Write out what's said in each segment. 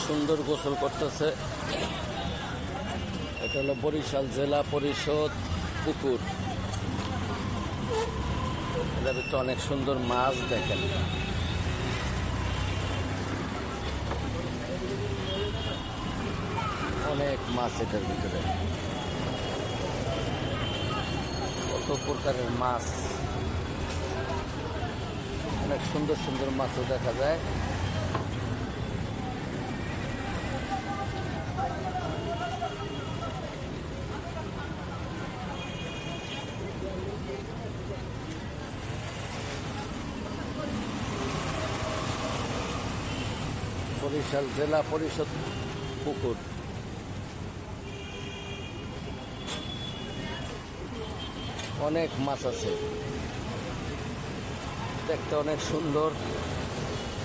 সুন্দর গোসল করতেছে। এটা হলো বরিশাল জেলা পরিষদ পুকুর। এটার ভিতরে অনেক সুন্দর মাছ দেখেন। অনেক মাছ এটার ভিতরে, কত প্রকারের মাছ, অনেক সুন্দর সুন্দর মাছও দেখা যায়। বরিশাল জেলা পরিষদ পুকুর। অনেক মাছ আছে, দেখতে অনেক সুন্দর।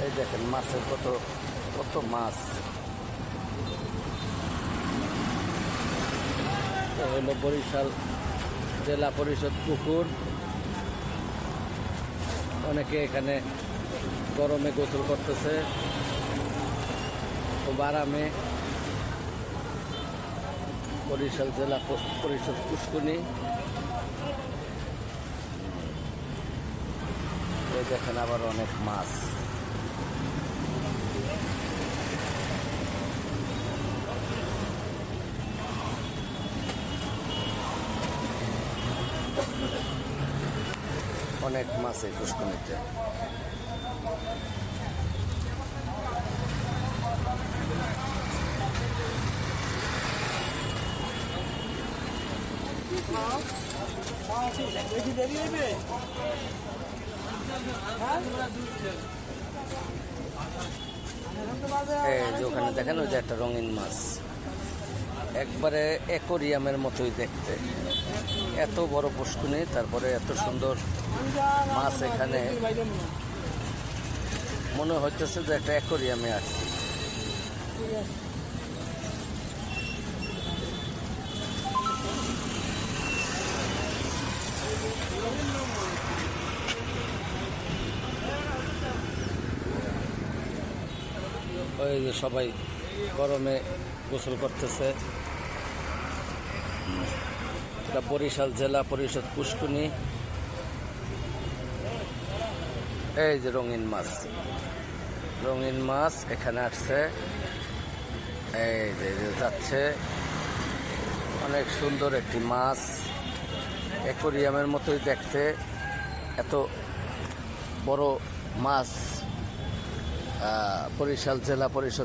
এই দেখেন মাছের কত কত মাছ। হলো বরিশাল জেলা পরিষদ পুকুর। অনেকে এখানে গরমে গোসল করতেছে, খুব আরামে। বরিশাল জেলা পরিষদ পুষ্কুনি। এই দেখেন আবার অনেক মাছ। অনেক মাছ এই পুষ্কুনিতে। এই যে ওখানে দেখেন, ওই যে একটা রঙিন মাছ, একবারে অ্যাকোরিয়ামের মতোই দেখতে। এত বড় পুষ্কুনি, তারপরে এত সুন্দর মাছ। এখানে মনে হচ্ছে যে একটা অ্যাকোরিয়ামে আসছে। ওই যে সবাই গরমে গোসল করতেছে। এটা বরিশাল জেলা পরিষদ পুষ্কুনি। এই যে রঙিন মাছ, রঙিন মাছ এখানে আসছে। এই যে যাচ্ছে, অনেক সুন্দর একটি মাছ, অ্যাকোরিয়ামের মতোই দেখতে। এত বড় মাছ বরিশাল জেলা পরিষদ